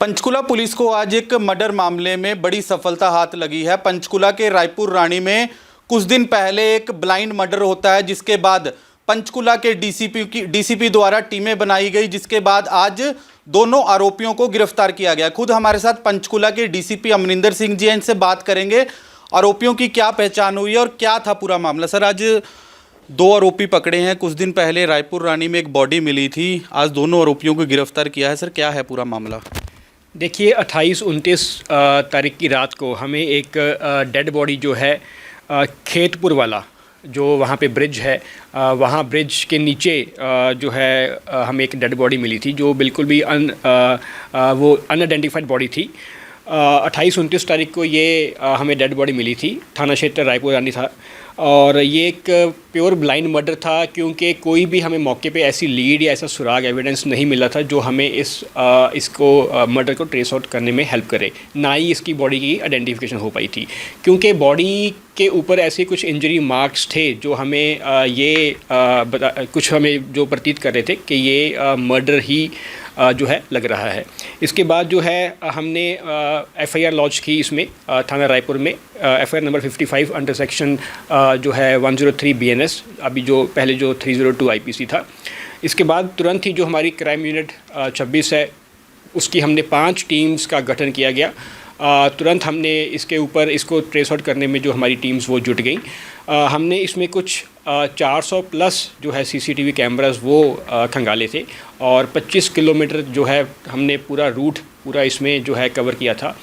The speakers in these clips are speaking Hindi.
पंचकुला पुलिस को आज एक मर्डर मामले में बड़ी सफलता हाथ लगी है। पंचकुला के रायपुर रानी में कुछ दिन पहले एक ब्लाइंड मर्डर होता है, जिसके बाद पंचकुला के डीसीपी द्वारा टीमें बनाई गई, जिसके बाद आज दोनों आरोपियों को गिरफ्तार किया गया। खुद हमारे साथ पंचकुला के डीसीपी अमरिंदर सिंह जी हैं, इनसे बात करेंगे आरोपियों की क्या पहचान हुई है और क्या था पूरा मामला। सर, आज दो आरोपी पकड़े हैं। कुछ दिन पहले रायपुर रानी में एक बॉडी मिली थी, आज दोनों आरोपियों को गिरफ्तार किया है। सर, क्या है पूरा मामला? देखिए, 28-29 तारीख की रात को हमें एक डेड बॉडी जो है खेतपुर वाला जो वहाँ पे ब्रिज है, वहाँ ब्रिज के नीचे जो है हमें एक डेड बॉडी मिली थी, जो बिल्कुल भी वो अनआइडेंटिफाइड बॉडी थी। 28-29 तारीख को ये हमें डेड बॉडी मिली थी। थाना क्षेत्र रायपुर रानी था और ये एक प्योर ब्लाइंड मर्डर था, क्योंकि कोई भी हमें मौके पे ऐसी लीड या ऐसा सुराग एविडेंस नहीं मिला था जो हमें इसको मर्डर को ट्रेस आउट करने में हेल्प करे। ना ही इसकी बॉडी की आइडेंटिफिकेशन हो पाई थी, क्योंकि बॉडी के ऊपर ऐसे कुछ इंजरी मार्क्स थे जो हमें कुछ हमें जो प्रतीत कर रहे थे कि ये मर्डर ही जो है लग रहा है। इसके बाद जो है हमने एफआईआर लॉन्च की इसमें थाना रायपुर में, एफआईआर नंबर 55 अंडर सेक्शन जो है 103 बीएनएस, अभी जो पहले जो 302 आईपीसी था। इसके बाद तुरंत ही जो हमारी क्राइम यूनिट 26 है, उसकी हमने 5 टीम्स का गठन किया गया। तुरंत हमने इसके ऊपर इसको ट्रेस आउट करने में जो हमारी टीम्स वो जुट गई। हमने इसमें कुछ 400 प्लस जो है सीसीटीवी कैमरास वो खंगाले थे और 25 किलोमीटर जो है हमने पूरा रूट पूरा इसमें जो है कवर किया था।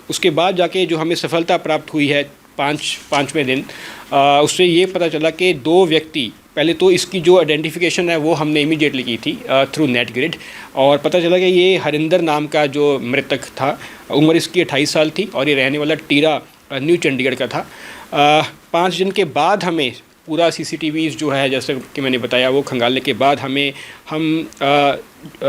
उसके बाद जाके जो हमें सफलता प्राप्त हुई है पाँचवें दिन, उससे ये पता चला कि 2 व्यक्ति, पहले तो इसकी जो आइडेंटिफिकेशन है वो हमने इमीडिएटली की थी थ्रू नेट ग्रिड, और पता चला कि ये हरिंदर नाम का जो मृतक था, उम्र इसकी 28 साल थी और ये रहने वाला टीरा न्यू चंडीगढ़ का था। 5 दिन के बाद हमें पूरा सीसीटीवीज़ जो है, जैसे कि मैंने बताया, वो खंगालने के बाद हम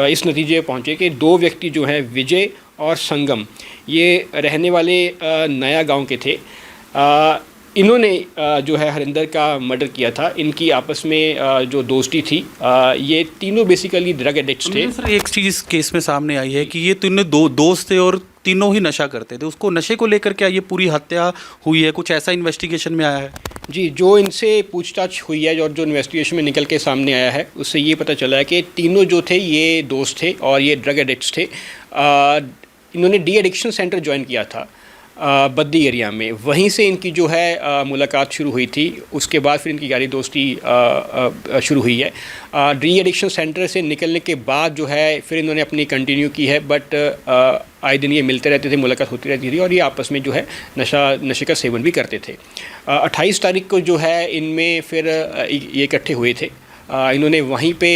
इस नतीजे पहुँचे कि 2 व्यक्ति जो हैं, विजय और संगम, ये रहने वाले नया गांव के थे। इन्होंने जो है हरिंदर का मर्डर किया था। इनकी आपस में जो दोस्ती थी, ये तीनों बेसिकली ड्रग एडिक्ट्स थे। सर, एक चीज़ केस में सामने आई है कि ये तीनों 2 दोस्त थे और तीनों ही नशा करते थे। उसको नशे को लेकर क्या ये पूरी हत्या हुई है? कुछ ऐसा इन्वेस्टिगेशन में आया है? जी, जो इनसे पूछताछ हुई है और जो इन्वेस्टिगेशन में निकल के सामने आया है, उससे ये पता चला है कि तीनों जो थे ये दोस्त थे और ये ड्रग एडिक्ट्स थे। इन्होंने डी एडिक्शन सेंटर ज्वाइन किया था बद्दी एरिया में, वहीं से इनकी जो है मुलाकात शुरू हुई थी। उसके बाद फिर इनकी यारी दोस्ती शुरू हुई है। डी एडिक्शन सेंटर से निकलने के बाद जो है फिर इन्होंने अपनी कंटिन्यू की है, बट आए दिन ये मिलते रहते थे, मुलाकात होती रहती थी और ये आपस में जो है नशे का सेवन भी करते थे। 28 तारीख को जो है इनमें फिर ये इकट्ठे हुए थे। इन्होंने वहीं पे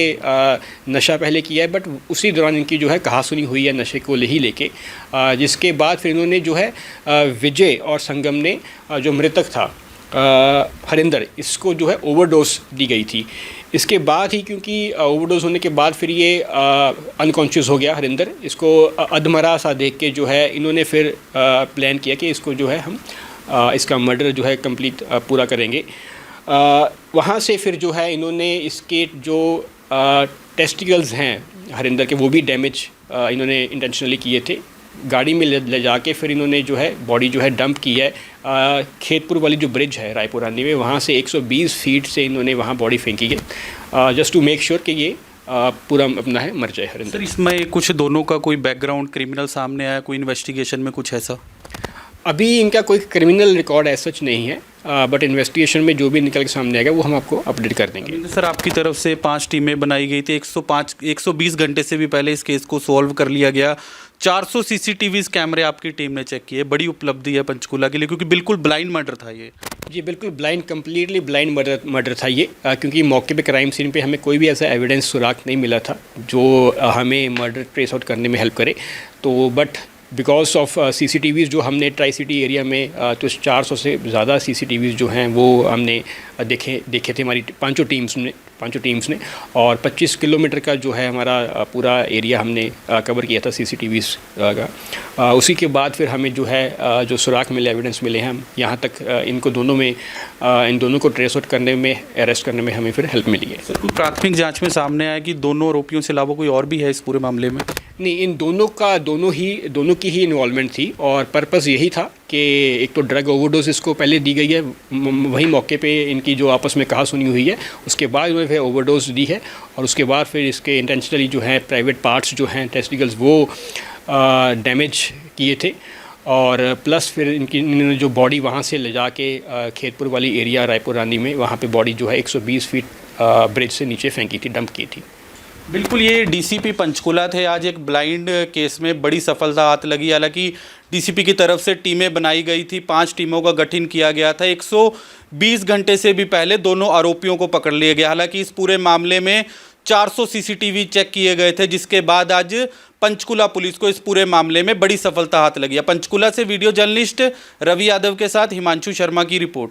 नशा पहले किया है, बट उसी दौरान इनकी जो है कहासुनी हुई है नशे को ही लेके। जिसके बाद फिर इन्होंने जो है विजय और संगम ने जो मृतक था हरिंदर, इसको जो है ओवरडोज दी गई थी। इसके बाद ही, क्योंकि ओवरडोज होने के बाद फिर ये अनकॉन्शियस हो गया हरिंदर, इसको अधमरा सा देख के जो है इन्होंने फिर प्लान किया कि इसको जो है हम इसका मर्डर जो है कंप्लीट पूरा करेंगे। वहाँ से फिर जो है इन्होंने इसके जो टेस्टिकल्स हैं हरिंदर के, वो भी डैमेज इन्होंने इंटेंशनली किए थे। गाड़ी में ले जाके फिर इन्होंने जो है बॉडी जो है डंप की है खेतपुर वाली जो ब्रिज है रायपुर रानी में, वहाँ से 120 फीट से इन्होंने वहाँ बॉडी फेंकी है, जस्ट टू मेक श्योर कि ये पूरा अपना है मर जाए हरिंदर। सर, इसमें कुछ दोनों का कोई बैकग्राउंड क्रिमिनल सामने आया, कोई इन्वेस्टिगेशन में कुछ ऐसा? अभी इनका कोई क्रिमिनल रिकॉर्ड ऐसा सच नहीं है, बट इन्वेस्टिगेशन में जो भी निकल के सामने आएगा वो हम आपको अपडेट कर देंगे। सर, आपकी तरफ से 5 टीमें बनाई गई थी, 120 घंटे से भी पहले इस केस को सॉल्व कर लिया गया। 400 सीसीटीवीज़ कैमरे आपकी टीम ने चेक किए। बड़ी उपलब्धि है पंचकुला के लिए, क्योंकि बिल्कुल ब्लाइंड मर्डर था ये। जी, बिल्कुल ब्लाइंड, कम्प्लीटली ब्लाइंड मर्डर था ये, क्योंकि मौके पे क्राइम सीन पे हमें कोई भी ऐसा एविडेंस सुराग नहीं मिला था जो हमें मर्डर ट्रेस आउट करने में हेल्प करे। तो बट बिकॉज ऑफ सीसीटीवीज़ जो हमने ट्राई सिटी एरिया में तो 400 से ज़्यादा सीसीटीवीज़ जो हैं वो हमने देखे थे हमारी पांचों टीम्स ने, और 25 किलोमीटर का जो है हमारा पूरा एरिया हमने कवर किया था सीसीटीवीज़ का। उसी के बाद फिर हमें जो है जो सुराग मिले, एविडेंस मिले हैं, हम यहाँ तक इन दोनों को ट्रेस आउट करने में, अरेस्ट करने में हमें फिर हेल्प मिली है। सर, कोई प्राथमिक जाँच में सामने आया कि दोनों आरोपियों से अलावा कोई और भी है इस पूरे मामले में? नहीं, इन दोनों की ही इन्वॉल्वमेंट थी और पर्पस यही था कि एक तो ड्रग ओवरडोज इसको पहले दी गई है, वही मौके पे इनकी जो आपस में कहा सुनी हुई है, उसके बाद उन्होंने फिर ओवरडोज दी है और उसके बाद फिर इसके इंटेंशनली जो है प्राइवेट पार्ट्स जो हैं टेस्टिकल्स वो डैमेज किए थे और प्लस फिर इन्होंने जो बॉडी वहाँ से ले जाके खेतपुर वाली एरिया रायपुर रानी में वहाँ पे बॉडी जो है 120 फीट ब्रिज से नीचे फेंकी थी, डंप की थी। बिल्कुल, ये डीसीपी पंचकुला थे। आज एक ब्लाइंड केस में बड़ी सफलता हाथ लगी। हालांकि डीसीपी की तरफ से टीमें बनाई गई थी, 5 टीमों का गठन किया गया था। 120 घंटे से भी पहले दोनों आरोपियों को पकड़ लिया गया। हालांकि इस पूरे मामले में 400 सीसीटीवी चेक किए गए थे, जिसके बाद आज पंचकुला पुलिस को इस पूरे मामले में बड़ी सफलता हाथ लगी है। पंचकुला से वीडियो जर्नलिस्ट रवि यादव के साथ हिमांशु शर्मा की रिपोर्ट।